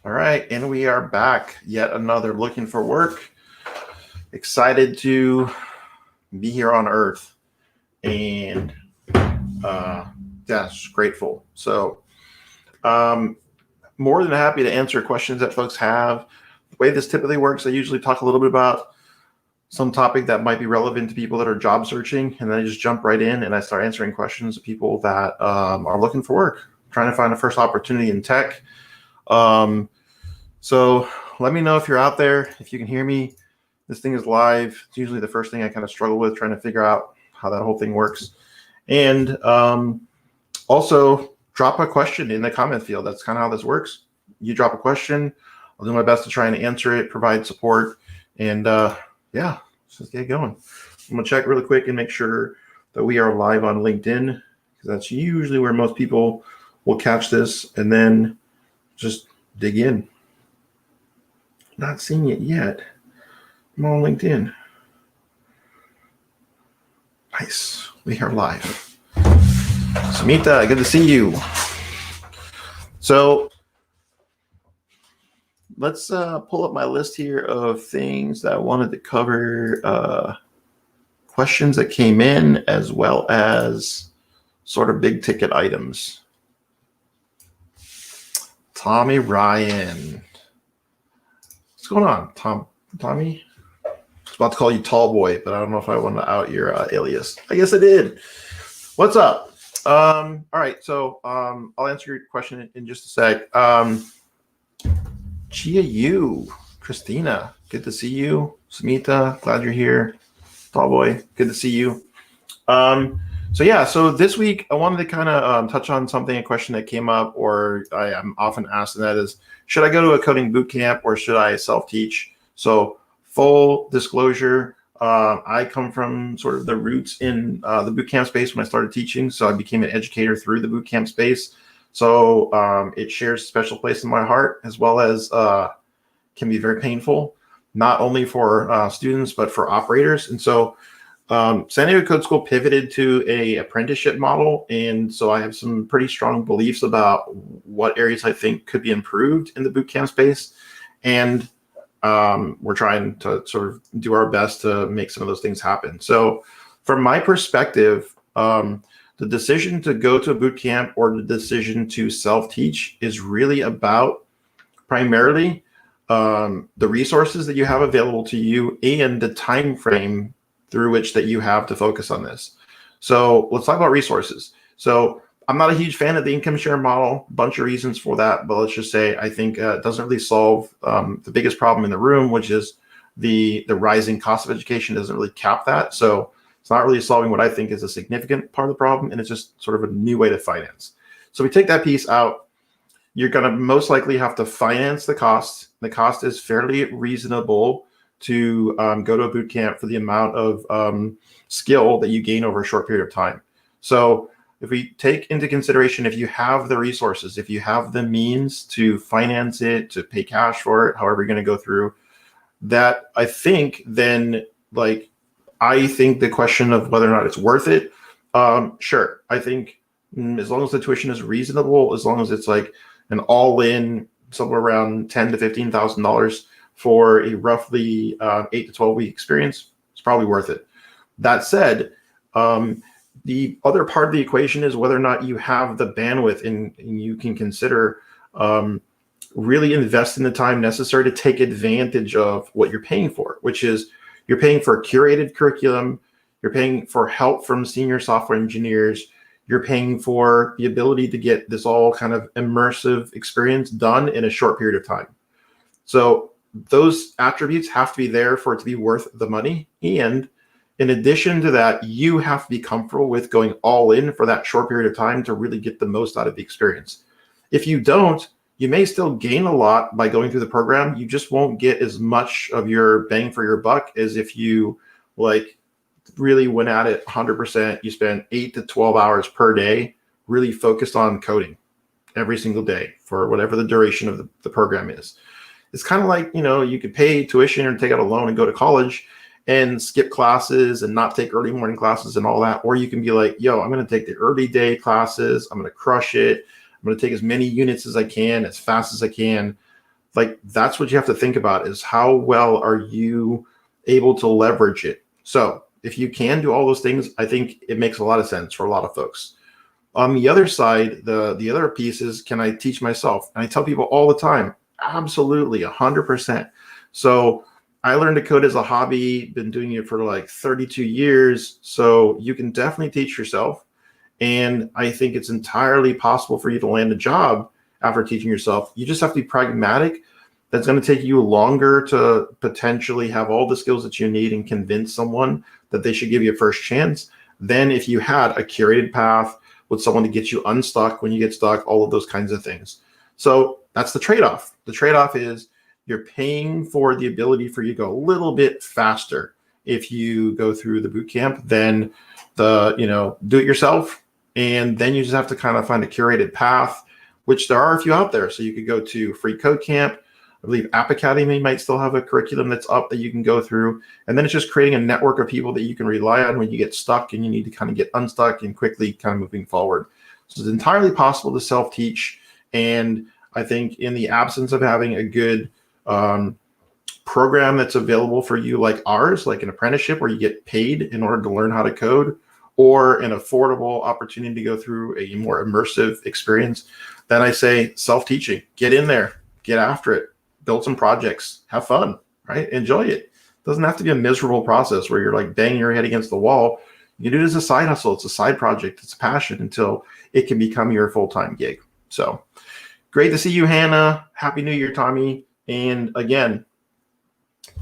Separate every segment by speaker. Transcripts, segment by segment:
Speaker 1: All right, and we are back. Yet another looking for work. Excited to be here on Earth, and yes, grateful. So, more than happy to answer questions that folks have. The way this typically works, I usually talk a little bit about some topic that might be relevant to people that are job searching, and then I just jump right in and I start answering questions of people that are looking for work, trying to find a first opportunity in tech. So let me know if you're out there, if you can hear me. This thing is live. It's usually the first thing I kind of struggle with, trying to figure out how that whole thing works. And also drop a question in the comment field. That's kind of how this works. You drop a question, I'll do my best to try and answer it, provide support, and yeah, let's just get going. I'm gonna check really quick and make sure that we are live on LinkedIn, because that's usually where most people will catch this, and then just dig in. Not seeing it yet. I'm on LinkedIn. Nice. We are live. Samita, good to see you. So let's pull up my list here of things that I wanted to cover, questions that came in, as well as sort of big ticket items. Tommy Ryan. What's going on, Tommy? I was about to call you Tall Boy, but I don't know if I want to out your alias. I guess I did. What's up? All right, so I'll answer your question in just a sec. Chia Yu, Christina, good to see you. Samita, glad you're here. Tall Boy, good to see you. So this week I wanted to kind of touch on a question that came up, or I am often asked, and that is, should I go to a coding boot camp or should I self-teach? So full disclosure, I come from sort of the roots in the boot camp space when I started teaching. So I became an educator through the boot camp space. So it shares a special place in my heart, as well as can be very painful, not only for students, but for operators. And so San Diego Code School pivoted to a apprenticeship model. And so I have some pretty strong beliefs about what areas I think could be improved in the bootcamp space. And we're trying to sort of do our best to make some of those things happen. So from my perspective, the decision to go to a boot camp or the decision to self-teach is really about primarily the resources that you have available to you and the time frame through which that you have to focus on this. So let's talk about resources. So I'm not a huge fan of the income share model, a bunch of reasons for that, but let's just say I think it doesn't really solve the biggest problem in the room, which is the rising cost of education doesn't really cap that. So it's not really solving what I think is a significant part of the problem, and it's just sort of a new way to finance. So we take that piece out, you're gonna most likely have to finance the cost. The cost is fairly reasonable to go to a boot camp for the amount of skill that you gain over a short period of time. So if we take into consideration, if you have the resources, if you have the means to finance it, to pay cash for it, however you're going to go through that, I think then, I think the question of whether or not it's worth it, sure. I think as long as the tuition is reasonable, as long as it's like an all-in somewhere around $10,000 to $15,000 for a roughly 8 to 12 week experience, it's probably worth it. That said, the other part of the equation is whether or not you have the bandwidth and you can consider really invest in the time necessary to take advantage of what you're paying for, which is you're paying for a curated curriculum, you're paying for help from senior software engineers, you're paying for the ability to get this all kind of immersive experience done in a short period of time. So those attributes have to be there for it to be worth the money. And in addition to that, you have to be comfortable with going all in for that short period of time to really get the most out of the experience. If you don't, you may still gain a lot by going through the program. You just won't get as much of your bang for your buck as if you really went at it 100%. You spend 8 to 12 hours per day really focused on coding every single day for whatever the duration of the program is. It's kind of like, you could pay tuition or take out a loan and go to college and skip classes and not take early morning classes and all that. Or you can be like, yo, I'm going to take the early day classes. I'm going to crush it. I'm going to take as many units as I can, as fast as I can. like that's what you have to think about, is how well are you able to leverage it. So if you can do all those things, I think it makes a lot of sense for a lot of folks. On the other side, the other piece is, can I teach myself? And I tell people all the time, absolutely, 100%. So I learned to code as a hobby, been doing it for like 32 years. So you can definitely teach yourself. And I think it's entirely possible for you to land a job after teaching yourself. You just have to be pragmatic. That's going to take you longer to potentially have all the skills that you need and convince someone that they should give you a first chance than if you had a curated path with someone to get you unstuck when you get stuck, all of those kinds of things. So that's the trade-off. The trade-off is you're paying for the ability for you to go a little bit faster if you go through the boot camp than the, do it yourself. And then you just have to kind of find a curated path, which there are a few out there. So you could go to Free Code Camp. I believe App Academy might still have a curriculum that's up that you can go through. And then it's just creating a network of people that you can rely on when you get stuck and you need to kind of get unstuck and quickly kind of moving forward. So it's entirely possible to self-teach. And I think in the absence of having a good program that's available for you like ours, like an apprenticeship where you get paid in order to learn how to code, or an affordable opportunity to go through a more immersive experience, then I say self-teaching. Get in there, get after it. Build some projects, have fun, right? Enjoy it. It doesn't have to be a miserable process where you're like banging your head against the wall. You do it as a side hustle. It's a side project. It's a passion until it can become your full-time gig. So great to see you, Hannah. Happy New Year, Tommy. And again,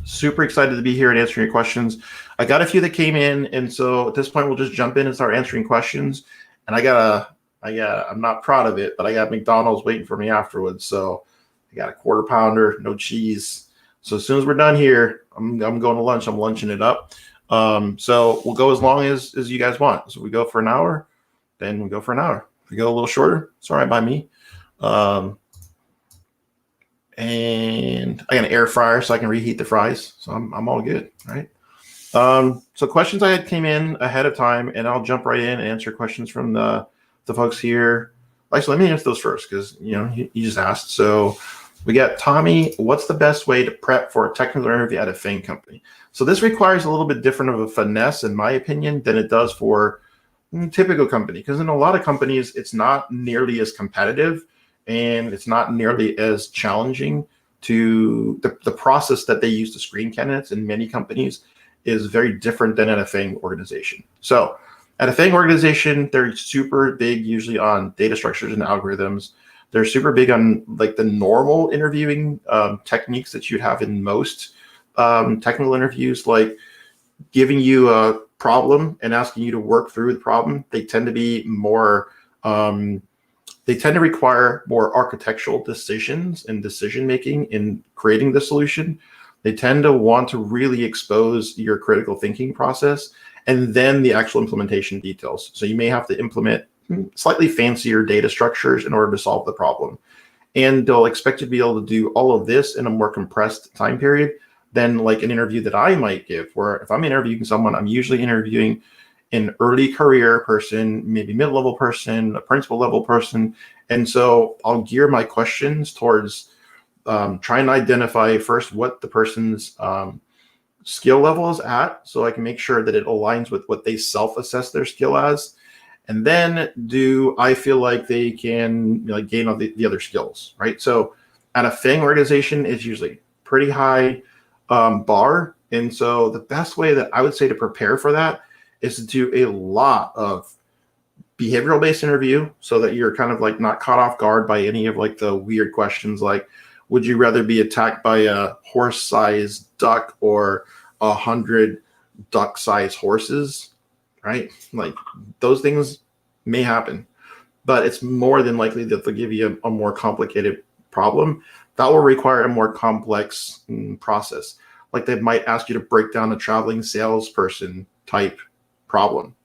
Speaker 1: super excited to be here and answering your questions. I got a few that came in. And so at this point, we'll just jump in and start answering questions. And I'm not proud of it, but I got McDonald's waiting for me afterwards. So I got a quarter pounder, no cheese. So as soon as we're done here, I'm going to lunch. I'm lunching it up. So we'll go as long as you guys want. So we go for an hour, then we go for an hour. If we go a little shorter, it's all right by me. And I got an air fryer so I can reheat the fries. So I'm all good, right? So questions I had came in ahead of time, and I'll jump right in and answer questions from the folks here. Actually, let me answer those first because you just asked. So we got Tommy. What's the best way to prep for a technical interview at a FANG company? So this requires a little bit different of a finesse, in my opinion, than it does for a typical company. Because in a lot of companies, it's not nearly as competitive and it's not nearly as challenging to the process that they use to screen candidates in many companies is very different than at a FANG organization. So at a FANG organization, they're super big usually on data structures and algorithms. They're super big on like the normal interviewing techniques that you'd have in most technical interviews, like giving you a problem and asking you to work through the problem. They tend to be more, they tend to require more architectural decisions and decision-making in creating the solution. They tend to want to really expose your critical thinking process and then the actual implementation details. So you may have to implement slightly fancier data structures in order to solve the problem. And they'll expect you to be able to do all of this in a more compressed time period than like an interview that I might give, where if I'm interviewing someone, I'm usually interviewing an early career person, maybe mid-level person, a principal level person. And so I'll gear my questions towards trying to identify first what the person's skill level is at, so I can make sure that it aligns with what they self-assess their skill as. And then do I feel like they can gain all the other skills, right? So at a FANG organization, it's usually pretty high bar. And so the best way that I would say to prepare for that is to do a lot of behavioral-based interview so that you're kind of like not caught off guard by any of like the weird questions like, would you rather be attacked by a horse-sized duck or 100 duck-sized horses? Right? Like those things may happen, but it's more than likely that they'll give you a more complicated problem that will require a more complex process. Like they might ask you to break down a traveling salesperson type problem.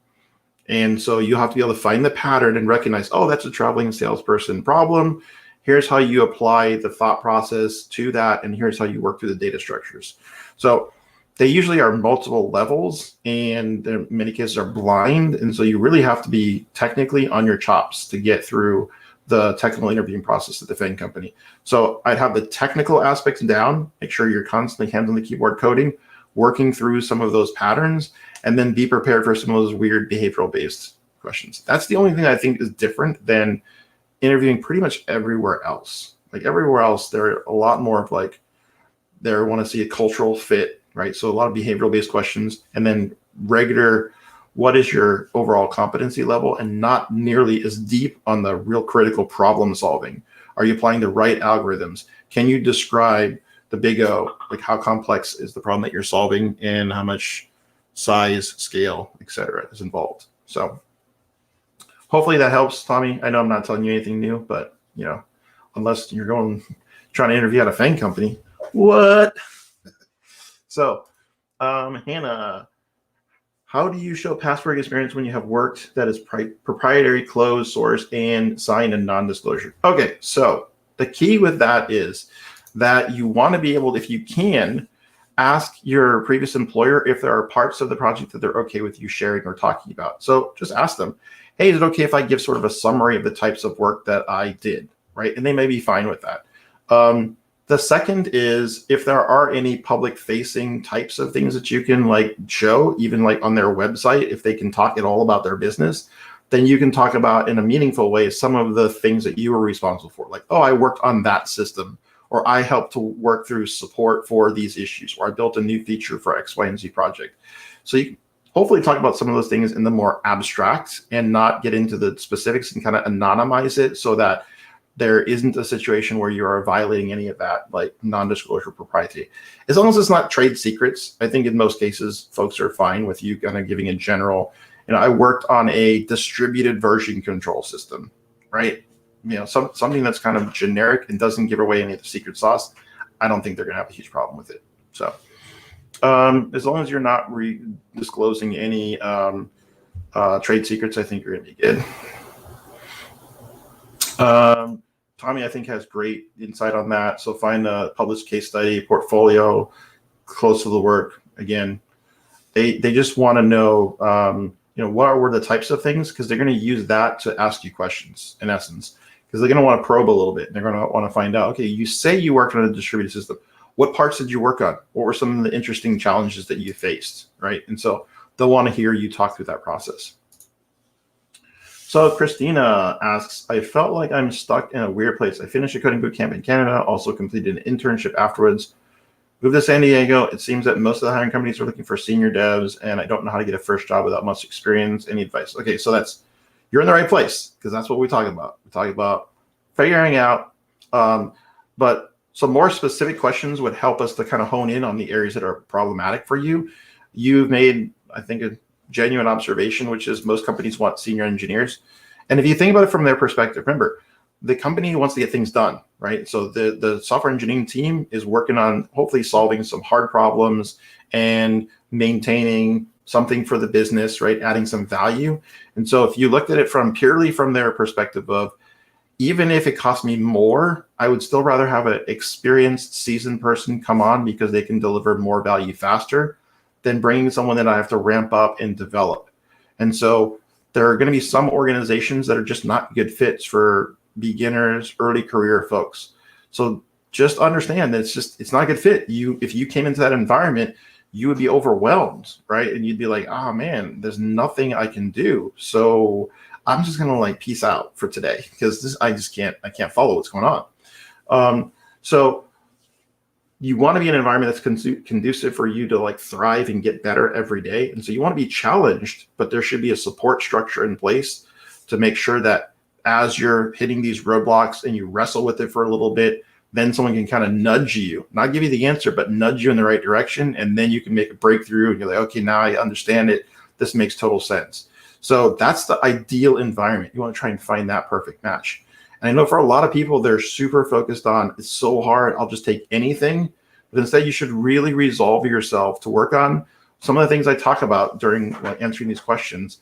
Speaker 1: And so you have to be able to find the pattern and recognize, oh, that's a traveling salesperson problem. Here's how you apply the thought process to that. And here's how you work through the data structures. So they usually are multiple levels and in many cases are blind. And so you really have to be technically on your chops to get through the technical interviewing process at the FANG company. So I'd have the technical aspects down, make sure you're constantly hands on the keyboard coding, working through some of those patterns, and then be prepared for some of those weird behavioral based questions. That's the only thing I think is different than interviewing pretty much everywhere else. Like everywhere else, they're a lot more of like, they want to see a cultural fit, right? So a lot of behavioral based questions, and then regular, what is your overall competency level, and not nearly as deep on the real critical problem solving. Are you applying the right algorithms? Can you describe the big O, like how complex is the problem that you're solving and how much size, scale, et cetera is involved? So hopefully that helps, Tommy. I know I'm not telling you anything new, but you know, unless you're trying to interview at a FANG company, what? So Hannah, how do you show past work experience when you have worked that is proprietary, closed source, and signed and non-disclosure? Okay, so the key with that is that you want to be able, if you can, ask your previous employer if there are parts of the project that they're okay with you sharing or talking about. So just ask them, hey, is it okay if I give sort of a summary of the types of work that I did, right? And they may be fine with that. The second is if there are any public facing types of things that you can like show, even like on their website, if they can talk at all about their business, then you can talk about in a meaningful way some of the things that you were responsible for. Like, oh, I worked on that system, or I helped to work through support for these issues, or I built a new feature for X, Y, and Z project. So you can hopefully talk about some of those things in the more abstract and not get into the specifics and kind of anonymize it so that there isn't a situation where you are violating any of that, like non-disclosure propriety. As long as it's not trade secrets, I think in most cases, folks are fine with you kind of giving a general, you know, I worked on a distributed version control system, right? You know, something that's kind of generic and doesn't give away any of the secret sauce. I don't think they're going to have a huge problem with it. So as long as you're not disclosing any trade secrets, I think you're going to be good. Tommy, I think, has great insight on that. So find a published case study, portfolio, close to the work. Again, they just want to know, you know, what were the types of things, because they're going to use that to ask you questions in essence, because they're going to want to probe a little bit. They're going to want to find out, okay, you say you worked on a distributed system. What parts did you work on? What were some of the interesting challenges that you faced, right? And so they'll want to hear you talk through that process. So Christina asks, I felt like I'm stuck in a weird place. I finished a coding bootcamp in Canada, also completed an internship afterwards. Moved to San Diego. It seems that most of the hiring companies are looking for senior devs, and I don't know how to get a first job without much experience. Any advice? Okay, so you're in the right place, because that's what we talk about. We talk about figuring out, but some more specific questions would help us to kind of hone in on the areas that are problematic for you. You've made, I think, a genuine observation, which is most companies want senior engineers. And if you think about it from their perspective, remember, the company wants to get things done, right? So the software engineering team is working on hopefully solving some hard problems and maintaining something for the business, right? Adding some value. And so if you looked at it purely from their perspective of, even if it cost me more, I would still rather have an experienced, seasoned person come on because they can deliver more value faster than bringing someone that I have to ramp up and develop. And so there are going to be some organizations that are just not good fits for beginners, early career folks. So just understand that it's not a good fit. If you came into that environment, you would be overwhelmed, right? And you'd be like, oh man, there's nothing I can do. So I'm just gonna like peace out for today, because I can't follow what's going on. So you want to be in an environment that's conducive for you to like thrive and get better every day. And so you want to be challenged, but there should be a support structure in place to make sure that as you're hitting these roadblocks and you wrestle with it for a little bit, then someone can kind of nudge you, not give you the answer, but nudge you in the right direction. And then you can make a breakthrough and you're like, okay, now I understand it. This makes total sense. So that's the ideal environment. You want to try and find that perfect match. And I know for a lot of people, they're super focused on, it's so hard, I'll just take anything. But instead, you should really resolve yourself to work on some of the things I talk about during answering these questions,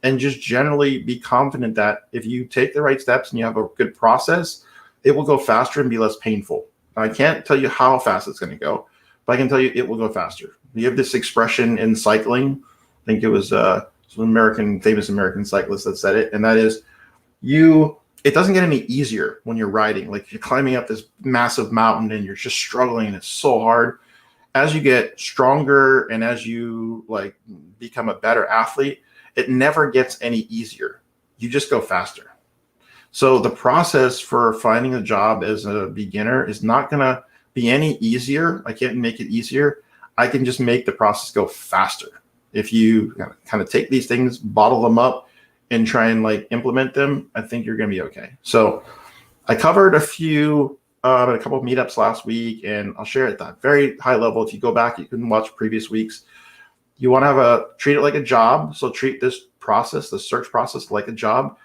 Speaker 1: and just generally be confident that if you take the right steps and you have a good process, it will go faster and be less painful. Now, I can't tell you how fast it's going to go, but I can tell you it will go faster. You have this expression in cycling. I think it was some famous American cyclist that said it, and that is, it doesn't get any easier when you're riding. Like you're climbing up this massive mountain and you're just struggling and it's so hard. As you get stronger and as you like become a better athlete, it never gets any easier. You just go faster. So the process for finding a job as a beginner is not going to be any easier. I can't make it easier. I can just make the process go faster. If you kind of take these things, bottle them up, and try and like implement them, I think you're going to be okay. So I covered a couple of meetups last week, and I'll share at that very high level. If you go back, you can watch previous weeks. You want to treat it like a job. So treat this process, the search process, like a job.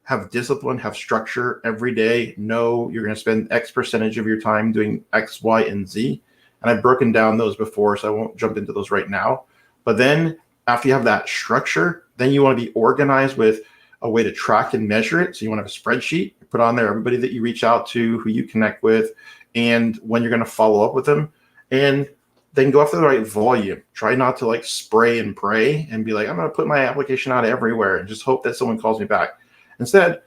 Speaker 1: Have discipline, have structure every day. Know you're going to spend X percentage of your time doing X, Y, and Z. And I've broken down those before, so I won't jump into those right now. But then after you have that structure, then you want to be organized with a way to track and measure it. So you want to have a spreadsheet, put on there everybody that you reach out to, who you connect with, and when you're going to follow up with them. And then go after the right volume. Try not to like spray and pray and be like, I'm going to put my application out everywhere and just hope that someone calls me back. Instead,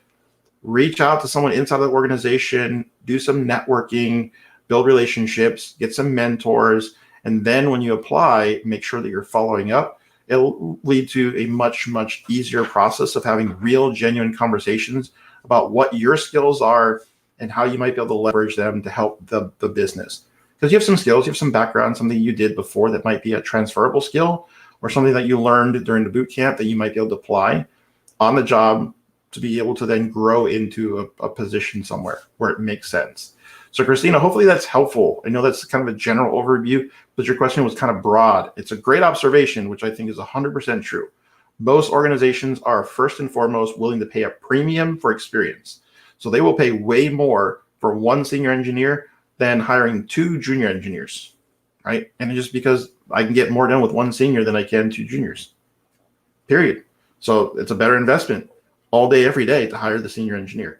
Speaker 1: reach out to someone inside the organization, do some networking, build relationships, get some mentors, and then when you apply, make sure that you're following up. It'll lead to a much, much easier process of having real, genuine conversations about what your skills are and how you might be able to leverage them to help the business. Because you have some skills, you have some background, something you did before that might be a transferable skill or something that you learned during the boot camp that you might be able to apply on the job to be able to then grow into a position somewhere where it makes sense. So Christina, hopefully that's helpful. I know that's kind of a general overview, but your question was kind of broad. It's a great observation, which I think is 100% true. Most organizations are first and foremost willing to pay a premium for experience. So they will pay way more for one senior engineer than hiring 2 junior engineers, right? And it's just because I can get more done with one senior than I can 2 juniors, period. So it's a better investment all day, every day to hire the senior engineer,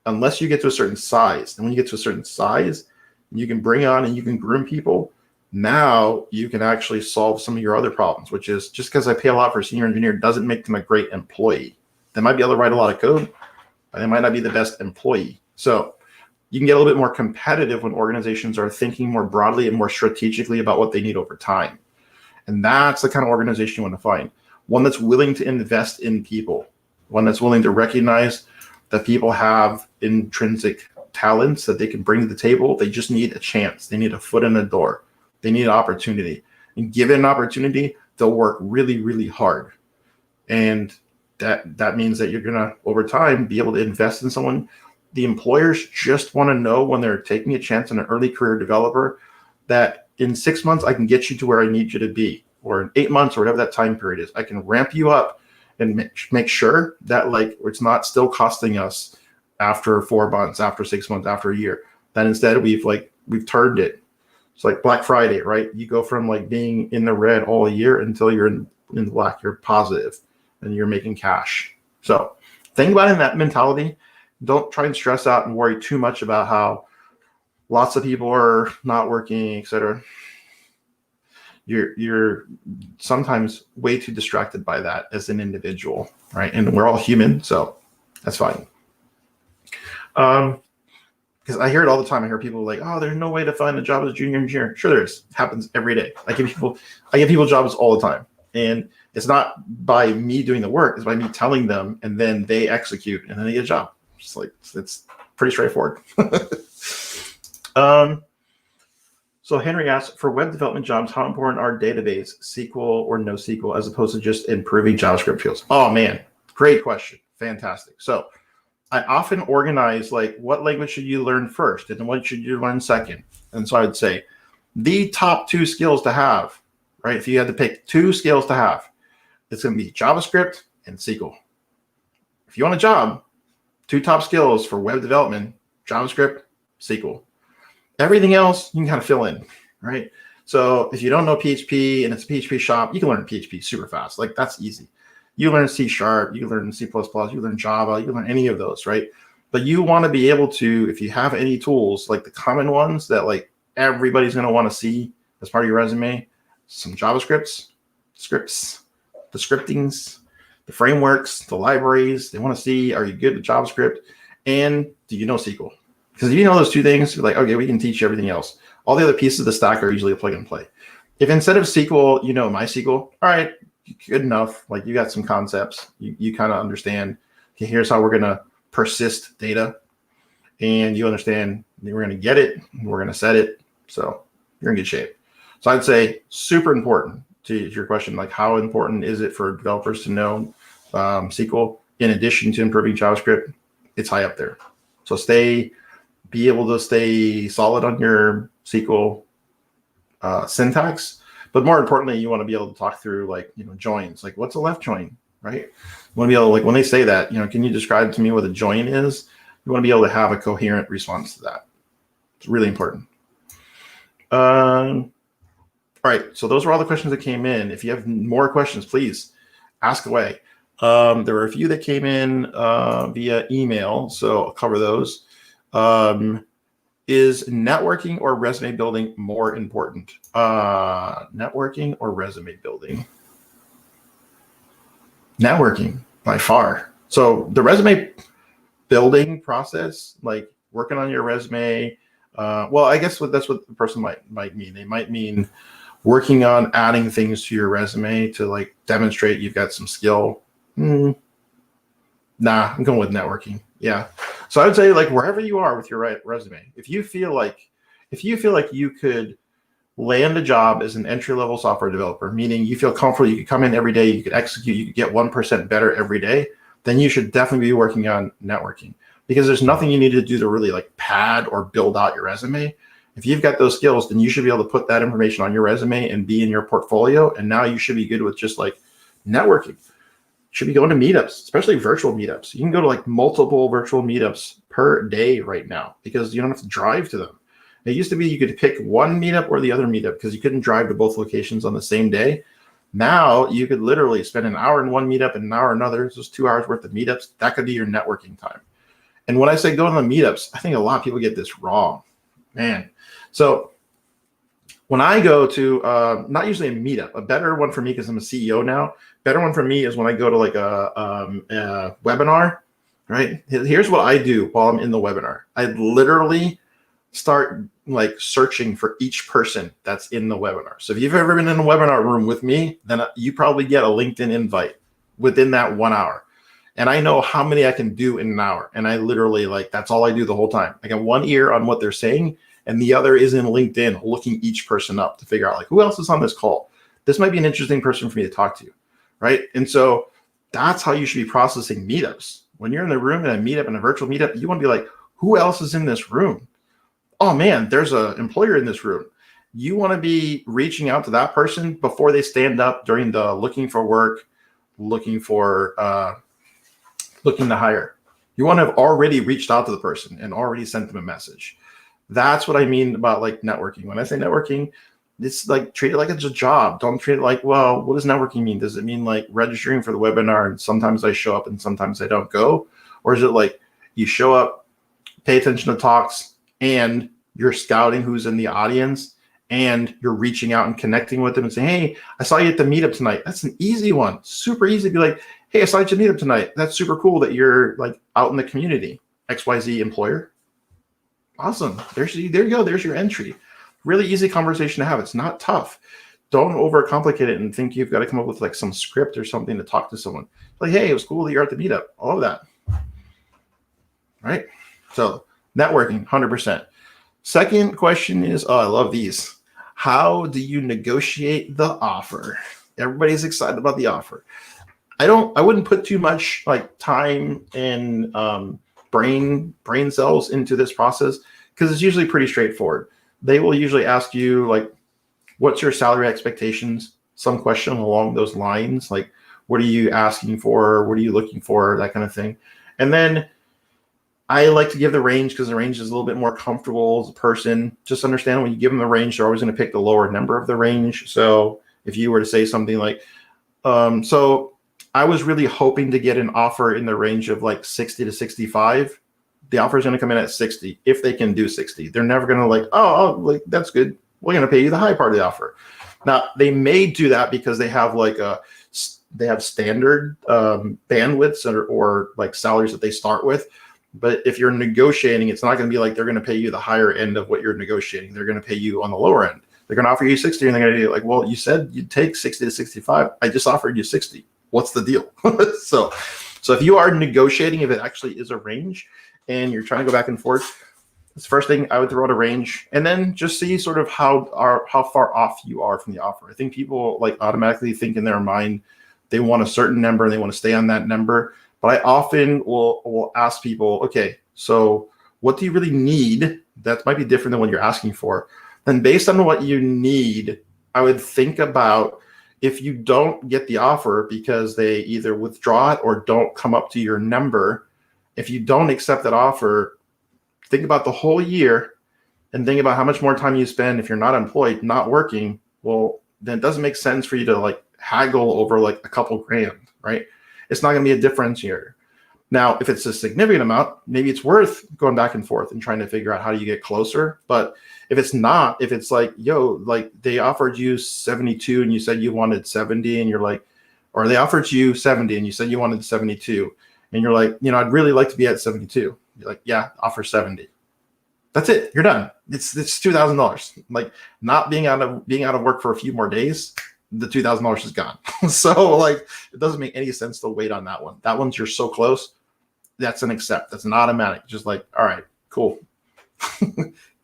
Speaker 1: unless you get to a certain size. And when you get to a certain size, you can bring on and you can groom people. Now you can actually solve some of your other problems, which is just because I pay a lot for a senior engineer doesn't make them a great employee. They might be able to write a lot of code, but they might not be the best employee. So you can get a little bit more competitive when organizations are thinking more broadly and more strategically about what they need over time. And that's the kind of organization you want to find. One that's willing to invest in people, one that's willing to recognize that people have intrinsic talents that they can bring to the table. They just need a chance. They need a foot in the door. They need an opportunity. And given an opportunity, they'll work really, really hard. And that means that you're going to, over time, be able to invest in someone. The employers just want to know when they're taking a chance on an early career developer that in 6 months, I can get you to where I need you to be, or in 8 months or whatever that time period is. I can ramp you up and make sure that like it's not still costing us after 4 months, after 6 months, after a year. That instead we've turned it. It's like Black Friday, right? You go from like being in the red all year until you're in the black, you're positive and you're making cash. So think about it in that mentality. Don't try and stress out and worry too much about how lots of people are not working, etc. You're sometimes way too distracted by that as an individual, right? And we're all human, so that's fine. Because I hear it all the time. I hear people like, "Oh, there's no way to find a job as a junior engineer." Sure, there is. It happens every day. I give people jobs all the time, and it's not by me doing the work. It's by me telling them, and then they execute, and then they get a job. It's pretty straightforward. So Henry asks, for web development jobs, how important are database, SQL or NoSQL, as opposed to just improving JavaScript fields? Oh man, great question. Fantastic. So I often organize like what language should you learn first and what should you learn second? And so I would say the top 2 skills to have, right? If you had to pick 2 skills to have, it's going to be JavaScript and SQL. If you want a job, 2 top skills for web development, JavaScript, SQL. Everything else you can kind of fill in, right? So if you don't know PHP and it's a PHP shop, you can learn PHP super fast. Like that's easy. You learn C#, you learn C++, you learn Java, you learn any of those, right? But you want to be able to, if you have any tools, like the common ones that like everybody's going to want to see as part of your resume, some JavaScripts, scripts, the scriptings, the frameworks, the libraries. They want to see, are you good at JavaScript? and do you know SQL? Because if you know those two things, you're like, okay, we can teach you everything else. All the other pieces of the stack are usually a plug and play. If instead of SQL, you know MySQL, all right, good enough. Like you got some concepts. You kind of understand, okay, here's how we're going to persist data. And you understand we're going to get it, we're going to set it. So you're in good shape. So I'd say super important to your question, like how important is it for developers to know SQL in addition to improving JavaScript? It's high up there. So be able to stay solid on your SQL syntax, but more importantly, you want to be able to talk through like, joins, like what's a left join, right? You want to be able to, like when they say that, can you describe to me what a join is? You want to be able to have a coherent response to that. It's really important. All right, so those were all the questions that came in. If you have more questions, please ask away. There were a few that came in via email, so I'll cover those. Is networking or resume building more important? Networking or resume building? Networking by far. So the resume building process, like working on your resume, well, I guess that's what the person might mean. They might mean working on adding things to your resume to like demonstrate you've got some skill. Nah, I'm going with networking. Yeah. So I would say like wherever you are with your resume, if you feel like you could land a job as an entry-level software developer, meaning you feel comfortable, you could come in every day, you could execute, you could get 1% better every day, then you should definitely be working on networking, because there's nothing you need to do to really like pad or build out your resume. If you've got those skills, then you should be able to put that information on your resume and be in your portfolio. And now you should be good with just like networking. You should be going to meetups, especially virtual meetups. You can go to like multiple virtual meetups per day right now because you don't have to drive to them. It used to be you could pick one meetup or the other meetup because you couldn't drive to both locations on the same day. Now you could literally spend an hour in one meetup and an hour in another. So it's 2 hours worth of meetups. That could be your networking time. And when I say go to the meetups, I think a lot of people get this wrong, man. So when I go to not usually a meetup, a better one for me because I'm a CEO now. Better one for me is when I go to like a webinar, right? Here's what I do while I'm in the webinar. I literally start like searching for each person that's in the webinar. So if you've ever been in a webinar room with me, then you probably get a LinkedIn invite within that 1 hour. And I know how many I can do in an hour. And I literally like, that's all I do the whole time. I got one ear on what they're saying and the other is in LinkedIn looking each person up to figure out like who else is on this call. This might be an interesting person for me to talk to, right? And so that's how you should be processing meetups. When you're in the room in a meetup, in a virtual meetup, you want to be like, who else is in this room? Oh man, there's an employer in this room. You want to be reaching out to that person before they stand up during the looking for work, looking to hire. You want to have already reached out to the person and already sent them a message. That's what I mean about like networking. When I say networking, it's like treat it like it's a job. Don't treat it like, well, what does networking mean? Does it mean like registering for the webinar and sometimes I show up and sometimes I don't go? Or is it like you show up, pay attention to talks, and you're scouting who's in the audience and you're reaching out and connecting with them and saying, hey, I saw you at the meetup tonight. That's an easy one. Super easy to be like, hey, I saw you at the meetup tonight. That's super cool that you're like out in the community. XYZ employer. Awesome. There you go. There's your entry. Really easy conversation to have. It's not tough. Don't overcomplicate it and think you've got to come up with like some script or something to talk to someone. Like, hey, it was cool that you're at the meetup. All of that. Right? So networking, 100%. Second question is, oh, I love these. How do you negotiate the offer? Everybody's excited about the offer. I wouldn't put too much like time and brain cells into this process because it's usually pretty straightforward. They will usually ask you like, what's your salary expectations? Some question along those lines, like, what are you asking for? What are you looking for? That kind of thing. And then I like to give the range because the range is a little bit more comfortable as a person. Just understand when you give them the range, they're always going to pick the lower number of the range. So if you were to say something like, so I was really hoping to get an offer in the range of like 60 to 65. The offer is going to come in at 60 if they can do 60. They're never going to like, oh, like that's good. We're going to pay you the high part of the offer. Now they may do that because they have like they have standard bandwidths or like salaries that they start with. But if you're negotiating, it's not going to be like they're going to pay you the higher end of what you're negotiating. They're going to pay you on the lower end. They're going to offer you 60, and they're going to be like, well, you said you'd take 60 to 65. I just offered you 60. What's the deal? So if you are negotiating, if it actually is a range and you're trying to go back and forth, it's the first thing I would throw out a range, and then just see sort of how far off you are from the offer. I think people like automatically think in their mind they want a certain number and they want to stay on that number. But I often will ask people, okay, so what do you really need? That might be different than what you're asking for. Then based on what you need, I would think about, if you don't get the offer because they either withdraw it or don't come up to your number, if you don't accept that offer, think about the whole year and think about how much more time you spend if you're not employed, not working. Well, then it doesn't make sense for you to like haggle over like a couple grand, right? It's not going to be a differentiator. Now, if it's a significant amount, maybe it's worth going back and forth and trying to figure out how do you get closer. But if it's not, if it's like, yo, like they offered you 72 and you said you wanted 70, and you're like, or they offered you 70 and you said you wanted 72, and you're like, you know, I'd really like to be at 72. You're like, yeah, offer 70. That's it. You're done. It's $2,000. Like, not being out of work for a few more days, the $2,000 is gone. So like, it doesn't make any sense to wait on that one. That one's, you're so close. That's an accept. That's an automatic. Just like, all right, cool.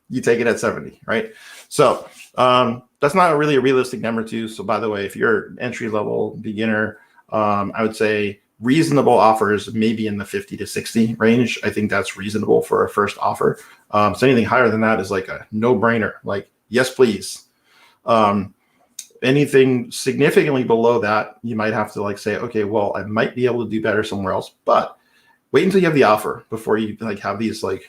Speaker 1: You take it at 70, right? So that's not really a realistic number too. So by the way, if you're an entry level beginner, I would say reasonable offers maybe in the 50 to 60 range. I think that's reasonable for a first offer. So anything higher than that is like a no-brainer. Like, yes, please. Anything significantly below that, you might have to like say, okay, well, I might be able to do better somewhere else, but wait until you have the offer before you like have these like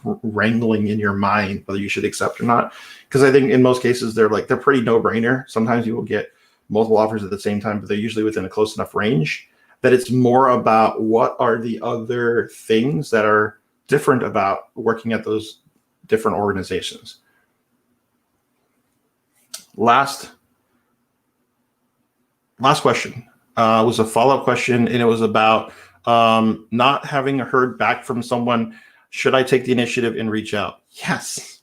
Speaker 1: wrangling in your mind whether you should accept or not. Because I think in most cases they're pretty no-brainer. Sometimes you will get multiple offers at the same time, but they're usually within a close enough range that it's more about what are the other things that are different about working at those different organizations. Last question was a follow-up question, and it was about not having heard back from someone. Should I take the initiative and reach out? Yes.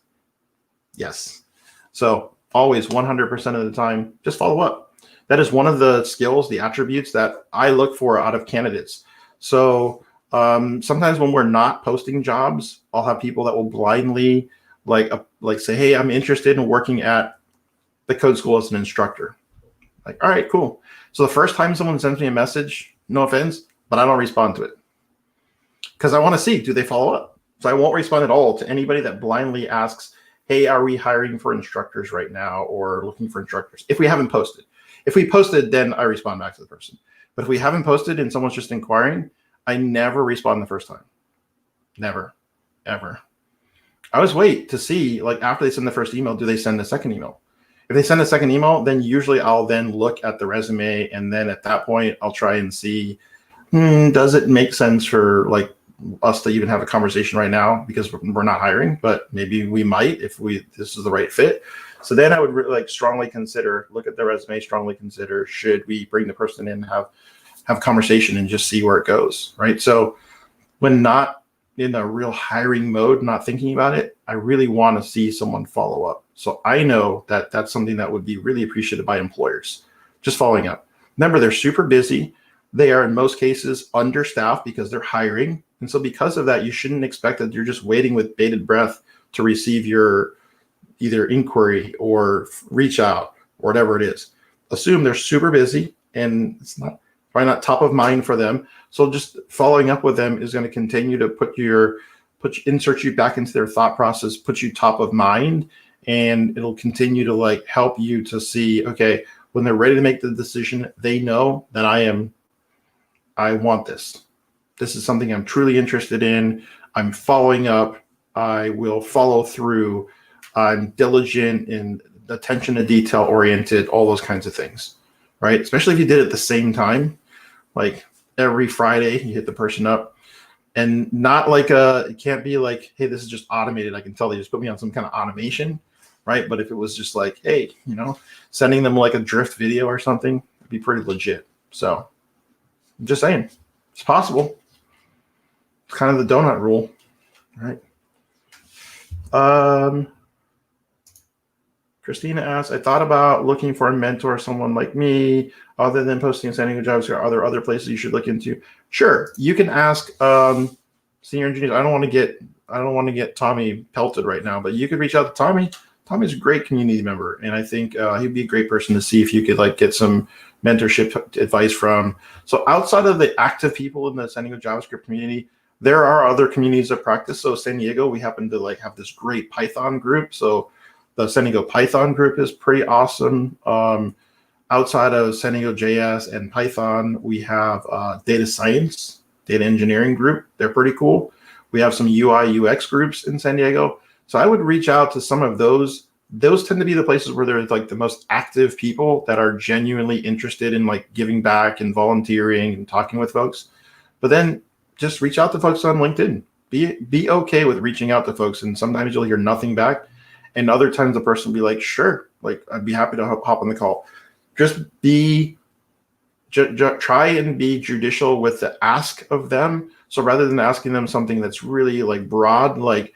Speaker 1: So always 100% of the time, just follow up. That is one of the skills, the attributes that I look for out of candidates. So sometimes when we're not posting jobs, I'll have people that will blindly like say, hey, I'm interested in working at the code school as an instructor. Like, all right, cool. So the first time someone sends me a message, no offense, but I don't respond to it because I want to see, do they follow up? So I won't respond at all to anybody that blindly asks, hey, are we hiring for instructors right now or looking for instructors? If we haven't posted. If we posted, then I respond back to the person. But if we haven't posted and someone's just inquiring, I never respond the first time. Never, ever. I always wait to see, like, after they send the first email, do they send the second email? If they send a second email, then usually I'll then look at the resume, and then at that point I'll try and see, does it make sense for like us to even have a conversation right now, because we're not hiring, but maybe we might if this is the right fit. So then I would really strongly consider, look at the resume, strongly consider, should we bring the person in, have conversation and just see where it goes, right? So when not in a real hiring mode, not thinking about it, I really want to see someone follow up. So I know that that's something that would be really appreciated by employers, just following up. Remember, they're super busy. They are in most cases understaffed because they're hiring. And so because of that, you shouldn't expect that you're just waiting with bated breath to receive your either inquiry or reach out or whatever it is. Assume they're super busy and it's probably not top of mind for them. So just following up with them is going to continue to insert you back into their thought process, put you top of mind, and it'll continue to help you to see, okay, when they're ready to make the decision, they know that I want this. This is something I'm truly interested in. I'm following up. I will follow through. I'm diligent and attention to detail oriented, all those kinds of things, right? Especially if you did it at the same time, like every Friday you hit the person up, and not it can't be like, hey, this is just automated. I can tell they just put me on some kind of automation, right? But if it was just like, hey, sending them like a drift video or something, it'd be pretty legit. So I'm just saying, it's possible. kind of the donut rule, right? Christina asks, I thought about looking for a mentor, someone like me, other than posting and sending JavaScript. Are there other places you should look into? Sure, you can ask senior engineers. I don't want to get Tommy pelted right now, but you could reach out to Tommy. Tommy's a great community member, and I think he'd be a great person to see if you could like get some mentorship advice from. So outside of the active people in the San Diego JavaScript community, there are other communities of practice. So San Diego, we happen to like have this great Python group. So the San Diego Python group is pretty awesome. Outside of San Diego JS and Python, we have data science, data engineering group. They're pretty cool. We have some UI UX groups in San Diego. So I would reach out to some of those. Those tend to be the places where there's like the most active people that are genuinely interested in like giving back and volunteering and talking with folks. But then just reach out to folks on LinkedIn. Be okay with reaching out to folks. And sometimes you'll hear nothing back. And other times the person will be like, sure, like I'd be happy to hop on the call. Just try and be judicial with the ask of them. So rather than asking them something that's really like broad, like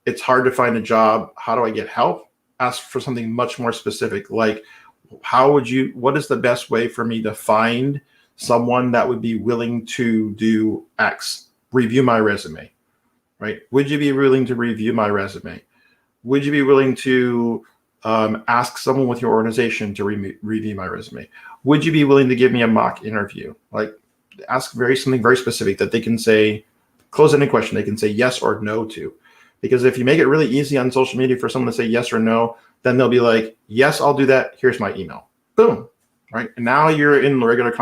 Speaker 1: it's hard to find a job, how do I get help? Ask for something much more specific, like what is the best way for me to find someone that would be willing to do X? Review my resume, right? Would you be willing to review my resume? Would you be willing to ask someone with your organization to review my resume? Would you be willing to give me a mock interview? Like ask something very specific that they can say, close-ended question, they can say yes or no to. Because if you make it really easy on social media for someone to say yes or no, then they'll be like, yes, I'll do that. Here's my email. Boom, right? And now you're in the regular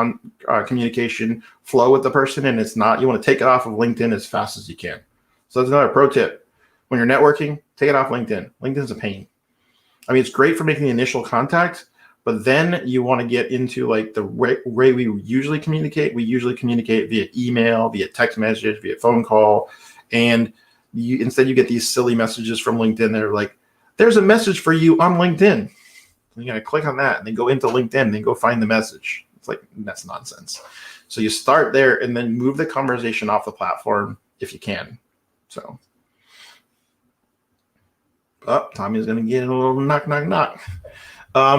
Speaker 1: communication flow with the person, and it's not, you want to take it off of LinkedIn as fast as you can. So that's another pro tip. When you're networking, take it off LinkedIn. LinkedIn's a pain. I mean, it's great for making the initial contact, but then you want to get into like the way we usually communicate. We usually communicate via email, via text message, via phone call. And instead you get these silly messages from LinkedIn. They're like, there's a message for you on LinkedIn. You got to click on that and then go into LinkedIn and then go find the message. It's like, that's nonsense. So you start there and then move the conversation off the platform if you can. So. Oh, Tommy's going to get a little knock.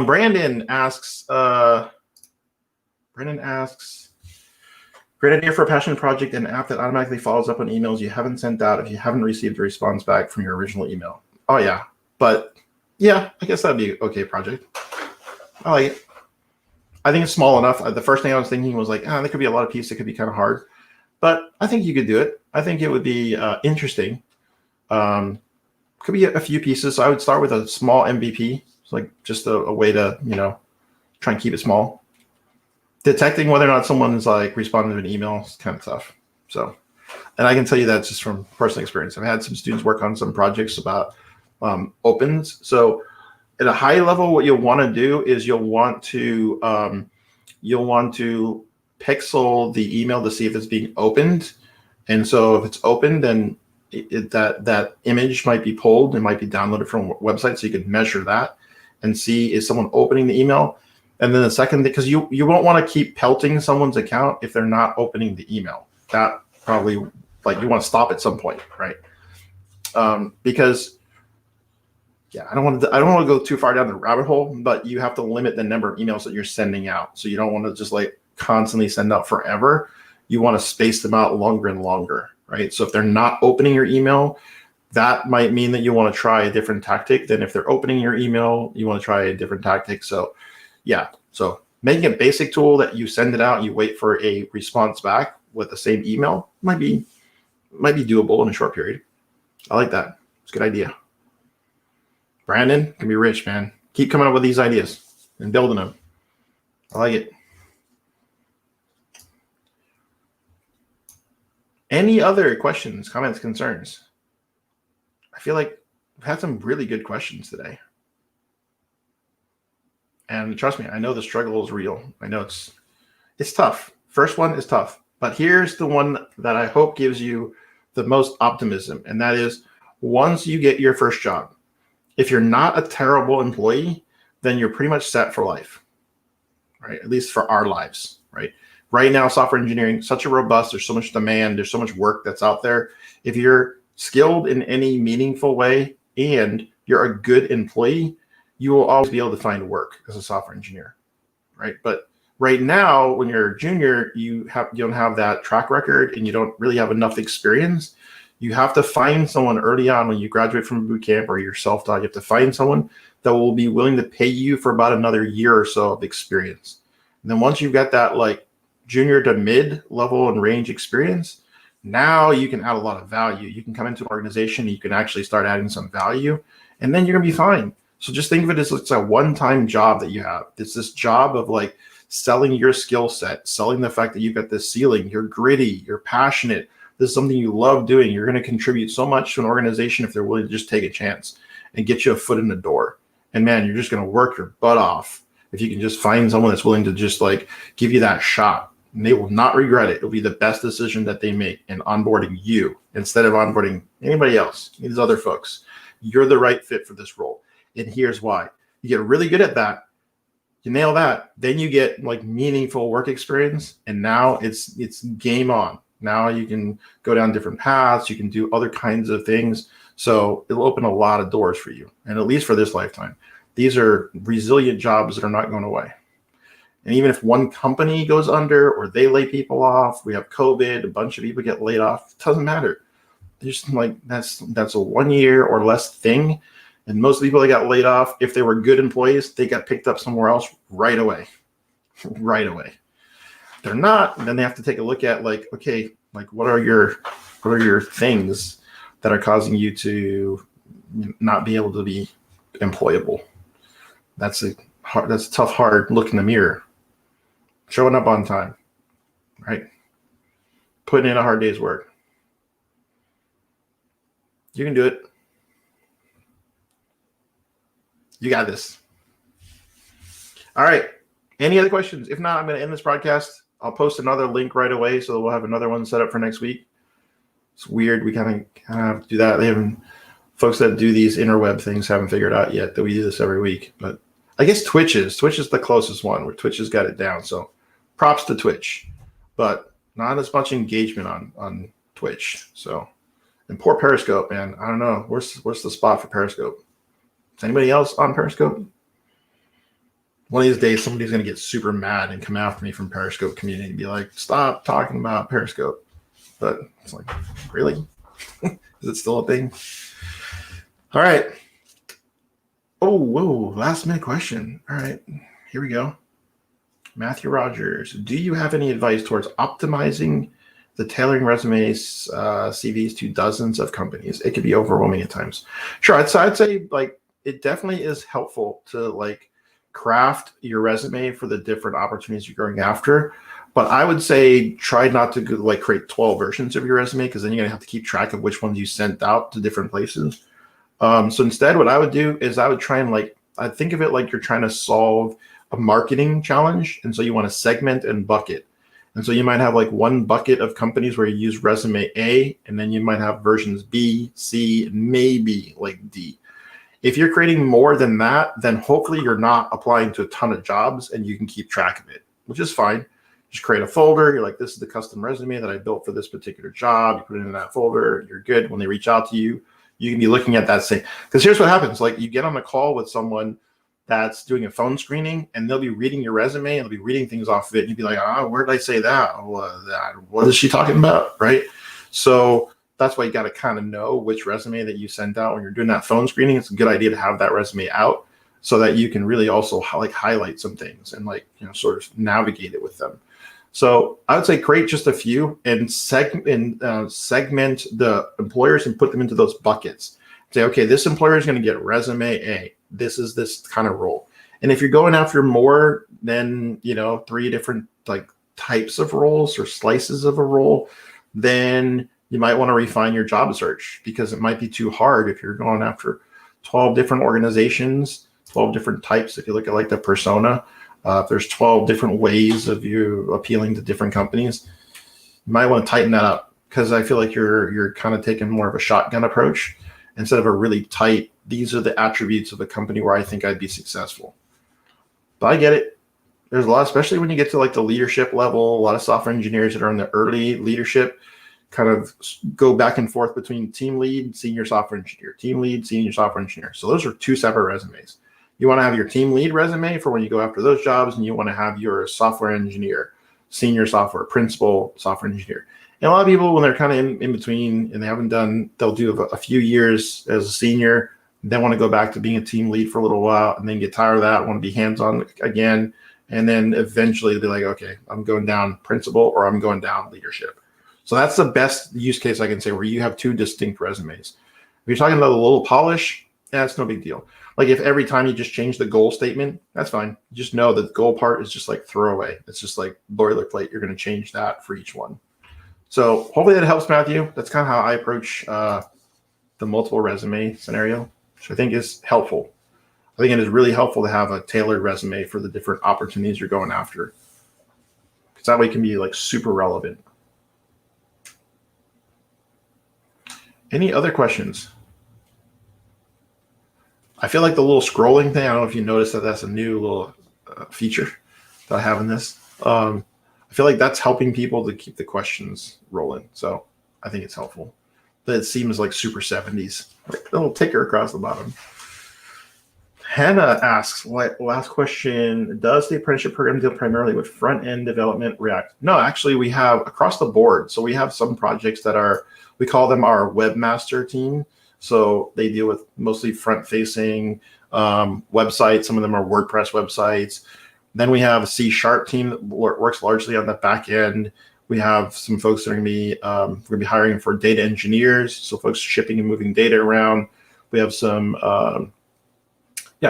Speaker 1: Brandon asks, great idea for a passion project, an app that automatically follows up on emails you haven't sent out if you haven't received a response back from your original email. Oh, yeah. But, yeah, I guess that'd be an okay project. I like it. I think it's small enough. The first thing I was thinking was like, there could be a lot of pieces. It could be kind of hard. But I think you could do it. I think it would be interesting. Could be a few pieces. So I would start with a small MVP. It's like just a way to, try and keep it small. Detecting whether or not someone is like responding to an email is kind of tough. So, and I can tell you that just from personal experience. I've had some students work on some projects about opens. So at a high level, what you'll want to do is you'll want to pixel the email to see if it's being opened. And so if it's open, then that image might be pulled. It might be downloaded from a website, so you can measure that and see is someone opening the email. And then the second, because you won't want to keep pelting someone's account if they're not opening the email. That probably like you want to stop at some point, right? Because I don't want to go too far down the rabbit hole, but you have to limit the number of emails that you're sending out. So you don't want to just like constantly send out forever. You want to space them out longer and longer. Right. So if they're not opening your email, that might mean that you want to try a different tactic than if they're opening your email, you want to try a different tactic. So so making a basic tool that you send it out, you wait for a response back with the same email might be doable in a short period. I like that. It's a good idea. Brandon can be rich, man. Keep coming up with these ideas and building them. I like it. Any other questions, comments, concerns? I feel like we've had some really good questions today. And trust me, I know the struggle is real. I know it's tough. First one is tough. But here's the one that I hope gives you the most optimism. And that is once you get your first job, if you're not a terrible employee, then you're pretty much set for life, right? At least for our lives, right? right now, software engineering, such a robust, there's so much demand, there's so much work that's out there. If you're skilled in any meaningful way and you're a good employee, you will always be able to find work as a software engineer, right? But right now, when you're a junior, you don't have that track record and you don't really have enough experience. You have to find someone early on when you graduate from boot camp or you're self-taught. You have to find someone that will be willing to pay you for about another year or so of experience. And then once you've got that like junior to mid level and range experience, now you can add a lot of value. You can come into an organization and you can actually start adding some value, and then you're gonna be fine. So just think of it as it's a one-time job that you have. It's this job of like selling your skill set, selling the fact that you've got this ceiling, you're gritty, you're passionate. This is something you love doing. You're going to contribute so much to an organization if they're willing to just take a chance and get you a foot in the door. And man, you're just going to work your butt off if you can just find someone that's willing to just like give you that shot. And they will not regret it. It'll be the best decision that they make in onboarding you instead of onboarding anybody else, these other folks. You're the right fit for this role. And here's why. You get really good at that. You nail that. Then you get like meaningful work experience. And now it's game on. Now you can go down different paths. You can do other kinds of things. So it'll open a lot of doors for you. And at least for this lifetime, these are resilient jobs that are not going away. And even if one company goes under or they lay people off, we have COVID, a bunch of people get laid off, it doesn't matter. There's like, that's a 1 year or less thing. And most people that got laid off, if they were good employees, they got picked up somewhere else right away. Right away. They're not, and then they have to take a look at like, okay, like what are your things that are causing you to not be able to be employable? That's a tough, hard look in the mirror. Showing up on time, right? Putting in a hard day's work. You can do it. You got this. All right. Any other questions? If not, I'm going to end this broadcast. I'll post another link right away, so we'll have another one set up for next week. It's weird. We kind of have to do that. They haven't, folks that do these interweb things haven't figured out yet that we do this every week. But I guess Twitch is the closest one where Twitch has got it down. So props to Twitch, but not as much engagement on Twitch. So, and poor Periscope, man. I don't know. Where's the spot for Periscope? Is anybody else on Periscope? One of these days, somebody's going to get super mad and come after me from Periscope community and be like, stop talking about Periscope. But it's like, really? Is it still a thing? All right. Oh, whoa. Last minute question. All right. Here we go. Matthew Rogers. Do you have any advice towards optimizing the tailoring resumes, CVs to dozens of companies? It could be overwhelming at times. Sure. I'd say like it definitely is helpful to like craft your resume for the different opportunities you're going after. But I would say try not to like create 12 versions of your resume, because then you're going to have to keep track of which ones you sent out to different places. So instead, what I would do is I would try and I think of it like you're trying to solve a marketing challenge. And so you want to segment and bucket. And so you might have like one bucket of companies where you use resume A, and then you might have versions B, C, maybe like D. If you're creating more than that, then hopefully you're not applying to a ton of jobs and you can keep track of it, which is fine. Just create a folder. You're like, this is the custom resume that I built for this particular job. You put it in that folder. You're good. When they reach out to you, you can be looking at that same. Because here's what happens. Like you get on a call with someone that's doing a phone screening, and they'll be reading your resume and they'll be reading things off of it. And you'd be like, where did I say that? What is she talking about? Right? So that's why you got to kind of know which resume that you send out when you're doing that phone screening. It's a good idea to have that resume out so that you can really also highlight some things and sort of navigate it with them. So I would say create just a few and segment the employers and put them into those buckets. Say, okay, this employer is going to get resume A. This is this kind of role. And if you're going after more than 3 different types of roles or slices of a role, then you might want to refine your job search, because it might be too hard if you're going after 12 different organizations, 12 different types. If you look at the persona, if there's 12 different ways of you appealing to different companies, you might want to tighten that up, because I feel like you're kind of taking more of a shotgun approach instead of a really tight, these are the attributes of a company where I think I'd be successful. But I get it. There's a lot, especially when you get to like the leadership level. A lot of software engineers that are in the early leadership kind of go back and forth between team lead, senior software engineer, team lead, senior software engineer. So those are two separate resumes. You want to have your team lead resume for when you go after those jobs, and you want to have your software engineer, senior software, principal software engineer. And a lot of people, when they're kind of in between and they haven't done, they'll do a few years as a senior, then want to go back to being a team lead for a little while, and then get tired of that, want to be hands-on again. And then eventually they're like, okay, I'm going down principal or I'm going down leadership. So that's the best use case I can say, where you have two distinct resumes. If you're talking about a little polish, that's no big deal. Like if every time you just change the goal statement, that's fine. Just know that the goal part is just like throwaway. It's just like boilerplate. You're going to change that for each one. So hopefully that helps, Matthew. That's kind of how I approach the multiple resume scenario, which I think is helpful. I think it is really helpful to have a tailored resume for the different opportunities you're going after, because that way it can be like super relevant. Any other questions? I feel like the little scrolling thing, I don't know if you noticed that that's a new little feature that I have in this. I feel like that's helping people to keep the questions rolling. So I think it's helpful. But it seems like super 70s, like a little ticker across the bottom. Hannah asks, last question, does the apprenticeship program deal primarily with front-end development, React? No, actually we have across the board. So we have some projects that are, we call them our webmaster team. So they deal with mostly front-facing websites. Some of them are WordPress websites. Then we have a C# team that works largely on the back end. We have some folks that are going to be hiring for data engineers, so folks shipping and moving data around. We have some,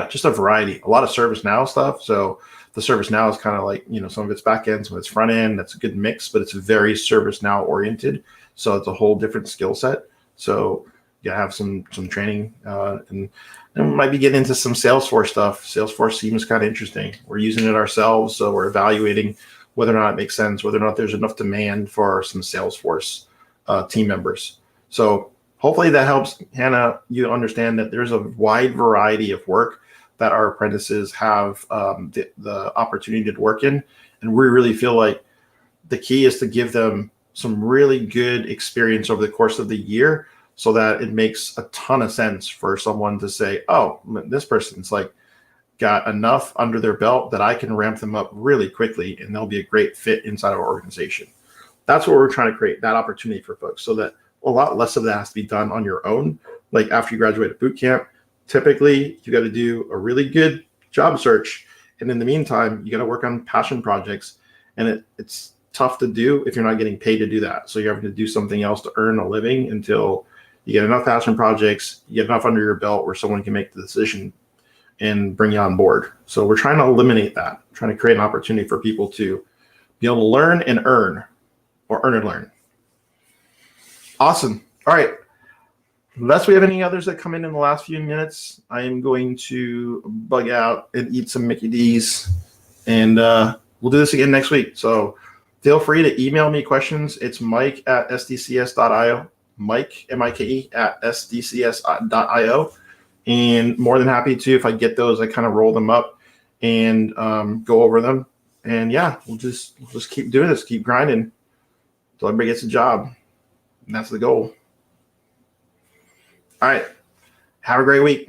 Speaker 1: just a variety. A lot of ServiceNow stuff. So the ServiceNow is kind of like, some of it's back end, some of it's front end. That's a good mix, but it's very ServiceNow oriented. So it's a whole different skill set. So have some training, and we might be getting into some Salesforce stuff. Salesforce seems kind of interesting. We're using it ourselves, so we're evaluating whether or not it makes sense, whether or not there's enough demand for some Salesforce team members. So hopefully that helps, Hannah, you understand that there's a wide variety of work that our apprentices have the opportunity to work in. And we really feel like the key is to give them some really good experience over the course of the year, so that it makes a ton of sense for someone to say, oh, this person's like got enough under their belt that I can ramp them up really quickly and they'll be a great fit inside of our organization. That's what we're trying to create, that opportunity for folks, so that a lot less of that has to be done on your own. Like after you graduate at boot camp, typically you got to do a really good job search. And in the meantime, you got to work on passion projects. And it's tough to do if you're not getting paid to do that. So you're having to do something else to earn a living until you get enough passion projects, you get enough under your belt where someone can make the decision and bring you on board. So we're trying to eliminate that, trying to create an opportunity for people to be able to learn and earn, or earn and learn. Awesome. All right. Unless we have any others that come in the last few minutes, I am going to bug out and eat some Mickey D's, and we'll do this again next week. So feel free to email me questions. It's mike@sdcs.io. Mike, M-I-K-E, @sdcs.io. And more than happy to, if I get those, I kind of roll them up and go over them. And yeah, we'll just keep doing this, keep grinding until everybody gets a job. And that's the goal. All right. Have a great week.